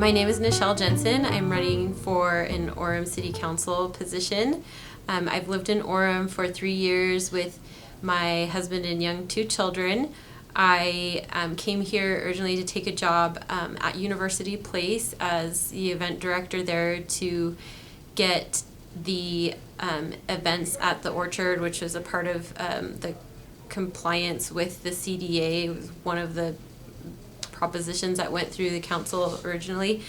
My name is Nichelle Jensen. I'm running for an Orem City Council position. I've lived in Orem for 3 years with my husband and young 2 children. I came here originally to take a job at University Place as the event director there to get the events at the Orchard, which was a part of the compliance with the CDA. It was one of the propositions that went through the council originally,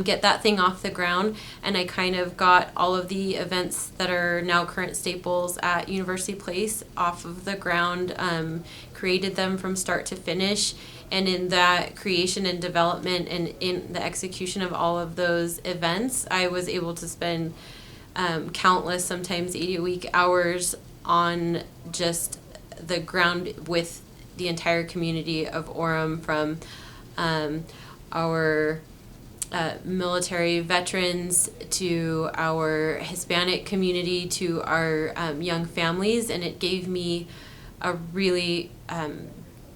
get that thing off the ground. And I kind of got all of the events that are now current staples at University Place off of the ground, created them from start to finish. And in that creation and development and in the execution of all of those events, I was able to spend countless, sometimes 80-a-week hours on just the ground with the entire community of Orem, from our military veterans to our Hispanic community to our young families. And it gave me a really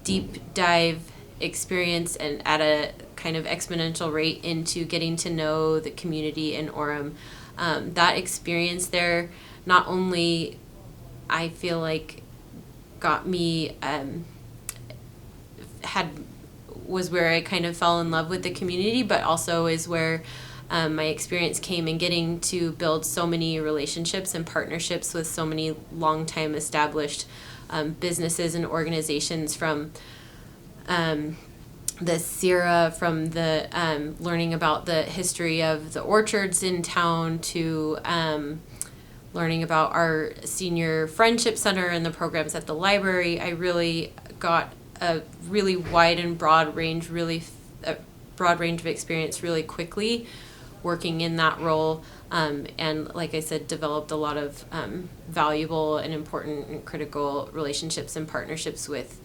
deep dive experience and at a kind of exponential rate into getting to know the community in Orem. That experience there not only, I feel like, got me was where I kind of fell in love with the community, but also is where my experience came in getting to build so many relationships and partnerships with so many long-time established businesses and organizations, from the Sierra, from the learning about the history of the orchards in town, to learning about our senior friendship center and the programs at the library. I really got a really wide and broad range of experience really quickly working in that role, and like I said, developed a lot of valuable and important and critical relationships and partnerships with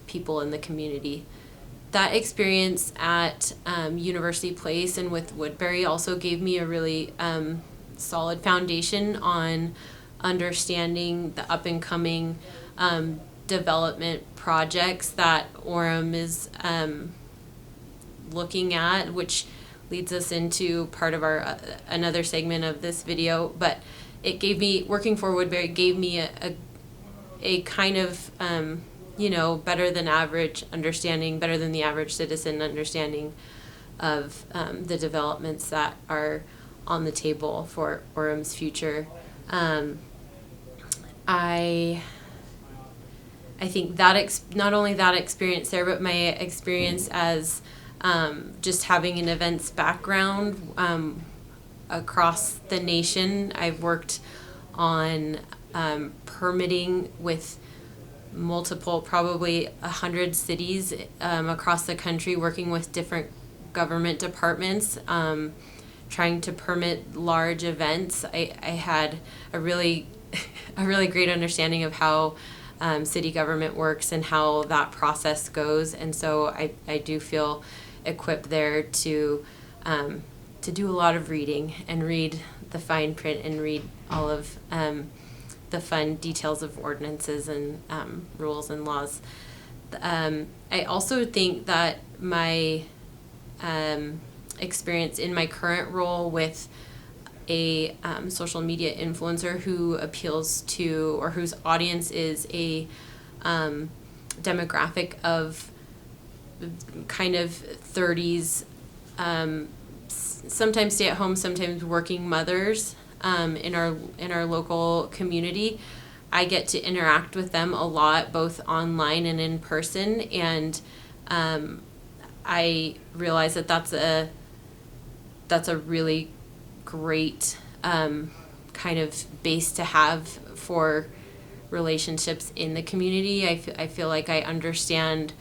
people in the community. That experience at University Place and with Woodbury also gave me a really solid foundation on understanding the up and coming development projects that Orem is looking at, which leads us into part of our another segment of this video. But it gave me, working for Woodbury gave me a kind of better than average understanding, better than the average citizen understanding of the developments that are on the table for Orem's future. I think that not only that experience there, but my experience as just having an events background across the nation. I've worked on permitting with multiple, probably 100 cities across the country, working with different government departments, trying to permit large events. I had a really great understanding of how city government works and how that process goes, and so I do feel equipped there to do a lot of reading and read the fine print and read all of the fun details of ordinances and rules and laws. I also think that my experience in my current role with a social media influencer who appeals to, or whose audience is a demographic of kind of 30s, sometimes stay at home, sometimes working mothers in our local community. I get to interact with them a lot, both online and in person, and I realize that that's a really great kind of base to have for relationships in the community. I feel like I understand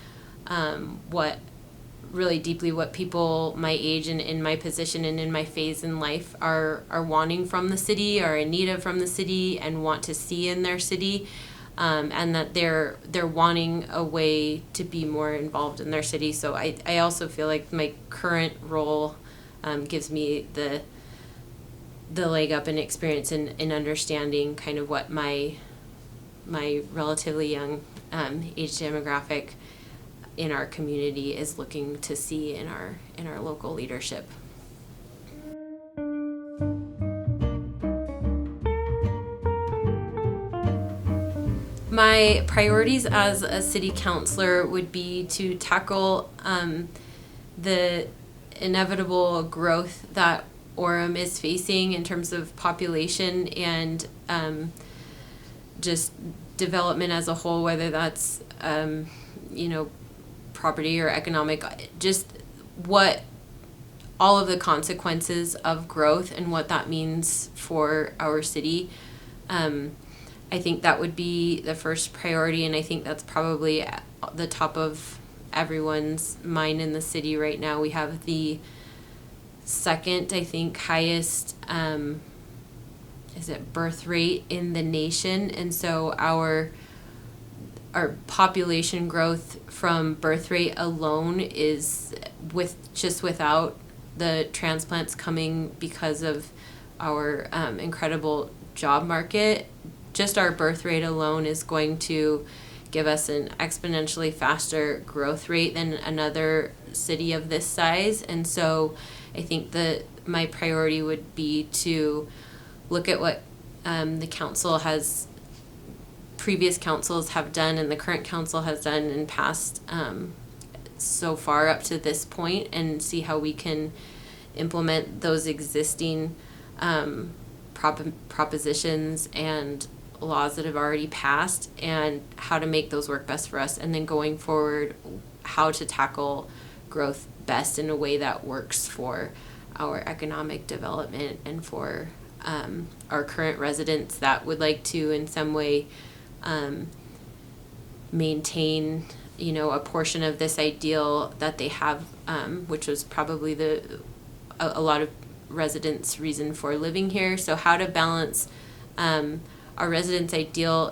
what really deeply what people my age and in my position and in my phase in life are wanting from the city, are in need of from the city, and want to see in their city, and that they're wanting a way to be more involved in their city. So I also feel like my current role gives me the leg up and experience in understanding kind of what my relatively young age demographic in our community is looking to see in our local leadership. My priorities as a city councilor would be to tackle the inevitable growth that Orem is facing in terms of population and just development as a whole, whether that's property or economic, just what all of the consequences of growth and what that means for our city. I think that would be the first priority, and I think that's probably at the top of everyone's mind in the city right now. We have the second, I think, highest birth rate in the nation, and so our population growth from birth rate alone is without the transplants coming because of our incredible job market. Just our birth rate alone is going to give us an exponentially faster growth rate than another city of this size. And so I think that my priority would be to look at what the previous councils have done and the current council has done in past so far up to this point, and see how we can implement those existing propositions and laws that have already passed, and how to make those work best for us, and then going forward how to tackle growth best in a way that works for our economic development and for our current residents that would like to in some way maintain a portion of this ideal that they have, which was probably a lot of residents' reason for living here. So how to balance our residents' ideal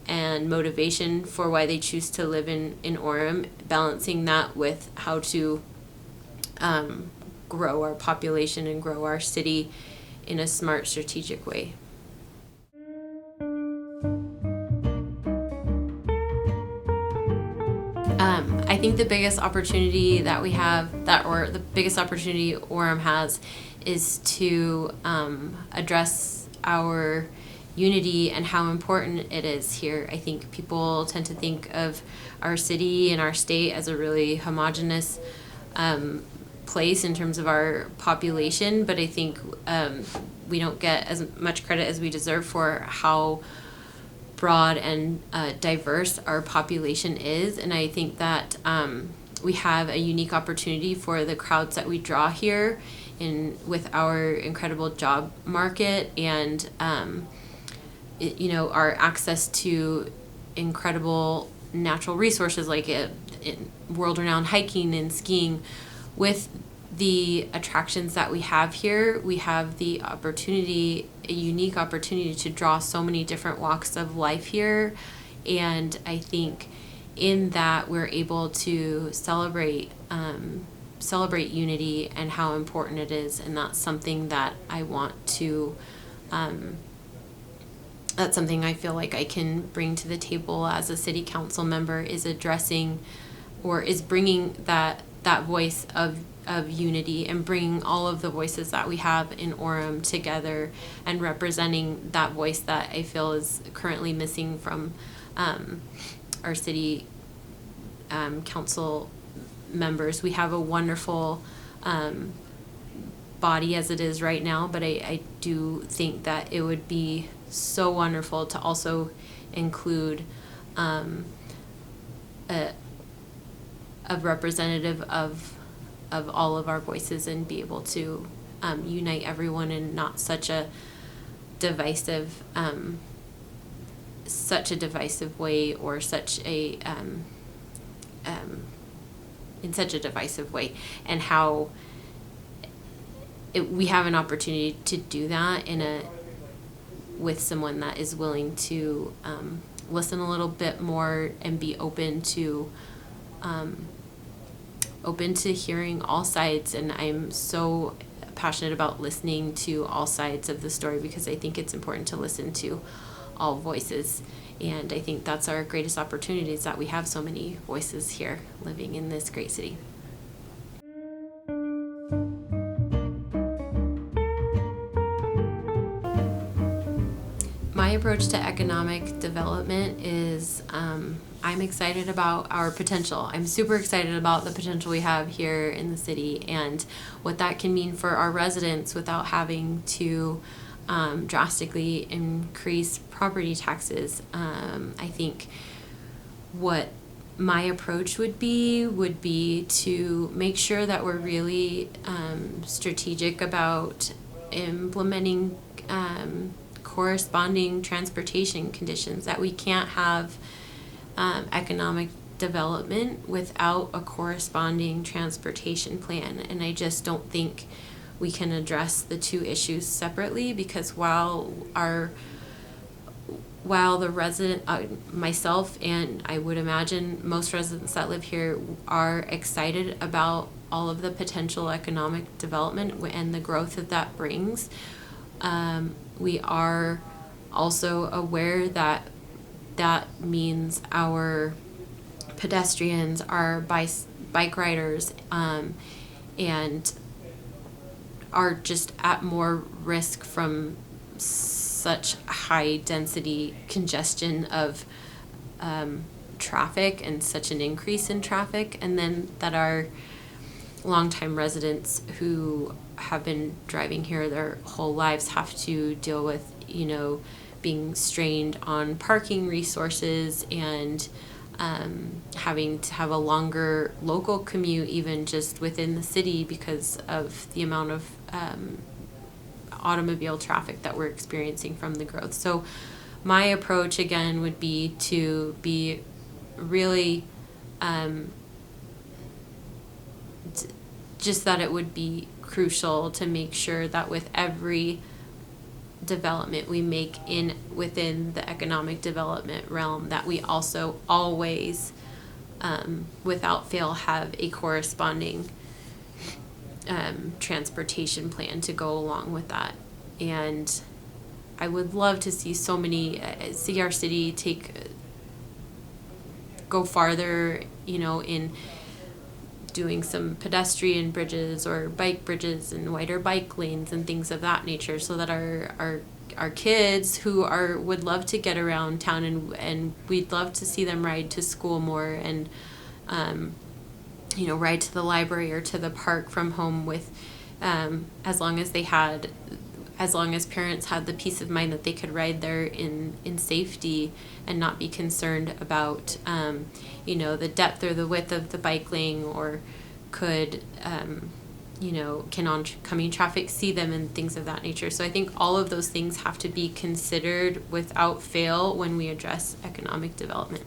and motivation for why they choose to live in Orem, balancing that with how to grow our population and grow our city in a smart, strategic way. I think the biggest opportunity that we have, the biggest opportunity Orem has, is to address our unity and how important it is here. I think people tend to think of our city and our state as a really homogenous place in terms of our population, but I think we don't get as much credit as we deserve for how broad and diverse our population is. And I think that we have a unique opportunity for the crowds that we draw here with our incredible job market and our access to incredible natural resources like world-renowned hiking and skiing. With the attractions that we have here, we have a unique opportunity to draw so many different walks of life here, and I think in that we're able to celebrate unity and how important it is, and that's something that I want to that's something I feel like I can bring to the table as a city council member, is addressing or is bringing that voice of unity and bringing all of the voices that we have in Orem together and representing that voice that I feel is currently missing from our city council members. We have a wonderful body as it is right now, but I do think that it would be so wonderful to also include a representative of all of our voices and be able to unite everyone in not such a divisive way, or in such a divisive way, and how we have an opportunity to do that with someone that is willing to listen a little bit more and be open to hearing all sides. And I'm so passionate about listening to all sides of the story, because I think it's important to listen to all voices. And I think that's our greatest opportunity, is that we have so many voices here living in this great city. My approach to economic development is I'm excited about our potential. I'm super excited about the potential we have here in the city and what that can mean for our residents without having to drastically increase property taxes. I think what my approach would be to make sure that we're really strategic about implementing corresponding transportation conditions, that we can't have economic development without a corresponding transportation plan. And I just don't think we can address the two issues separately, because while the resident, myself, and I would imagine most residents that live here are excited about all of the potential economic development and the growth that brings, we are also aware that means our pedestrians, our bike riders, and are just at more risk from such high density congestion of traffic and such an increase in traffic. And then that our longtime residents who have been driving here their whole lives have to deal with, being strained on parking resources and having to have a longer local commute, even just within the city, because of the amount of automobile traffic that we're experiencing from the growth. So my approach again would be to be really just that it would be crucial to make sure that with every development we make within the economic development realm, that we also always without fail have a corresponding transportation plan to go along with that. And I would love to see see our city go farther, in doing some pedestrian bridges or bike bridges and wider bike lanes and things of that nature, so that our kids who would love to get around town, and we'd love to see them ride to school more and ride to the library or to the park from home with as long as parents had the peace of mind that they could ride there in safety and not be concerned about the depth or the width of the bike lane, or could can oncoming traffic see them and things of that nature. So I think all of those things have to be considered without fail when we address economic development.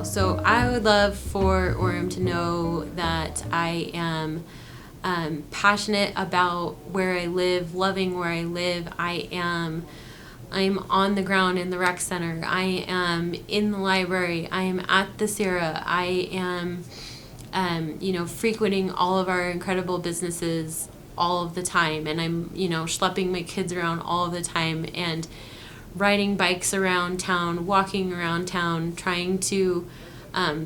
So I would love for Orem to know that I am passionate about where I live, loving where I live. I'm on the ground in the rec center. I am in the library. I am at the Sierra. I am, frequenting all of our incredible businesses all of the time. And I'm, schlepping my kids around all of the time and riding bikes around town, walking around town, trying to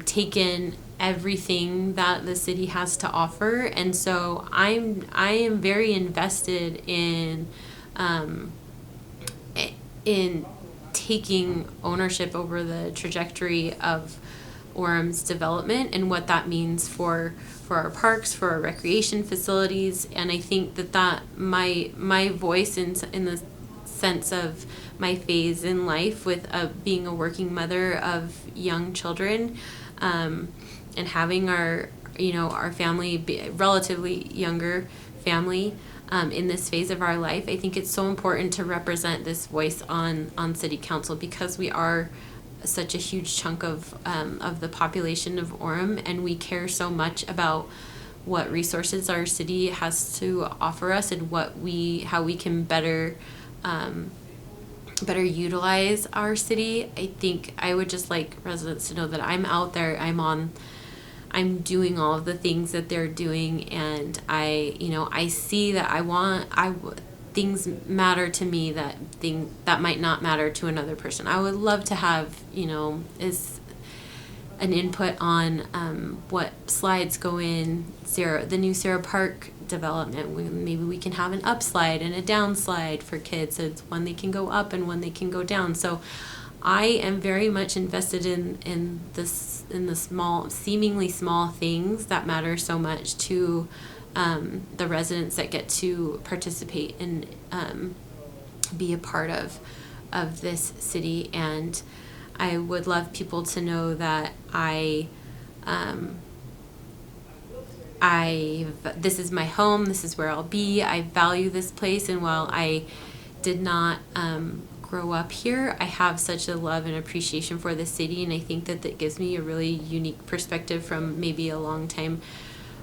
take in everything that the city has to offer. And so I am very invested in taking ownership over the trajectory of Orem's development and what that means for our parks, for our recreation facilities. And I think that my voice in the sense of my phase in life with being a working mother of young children, and having our family, relatively younger family, in this phase of our life, I think it's so important to represent this voice on city council, because we are such a huge chunk of the population of Orem, and we care so much about what resources our city has to offer us and how we can better utilize our city. I think I would just like residents to know that I'm out there. I'm I'm doing all of the things that they're doing, and I see that things matter to me that might not matter to another person. I would love to have, is an input on what slides go in the new Sarah Park development. Maybe we can have an up slide and a down slide for kids. So it's one they can go up and one they can go down. So I am very much invested in the small, seemingly small things that matter so much to the residents that get to participate and be a part of this city. And I would love people to know that this is my home. This is where I'll be. I value this place, and while I did not grow up here, I have such a love and appreciation for the city, and I think that gives me a really unique perspective from maybe a long time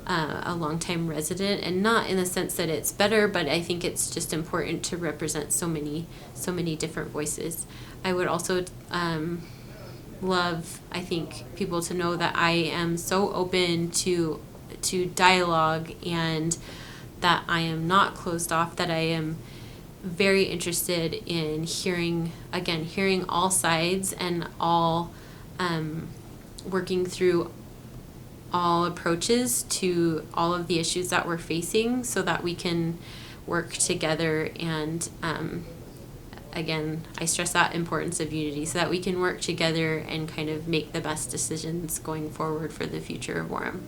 resident, and not in the sense that it's better, but I think it's just important to represent so many different voices. I would also love, I think, people to know that I am so open to dialogue, and that I am not closed off, that I am very interested in hearing all sides, and all working through all approaches to all of the issues that we're facing, so that we can work together. And again, I stress that importance of unity, so that we can work together and kind of make the best decisions going forward for the future of Orem.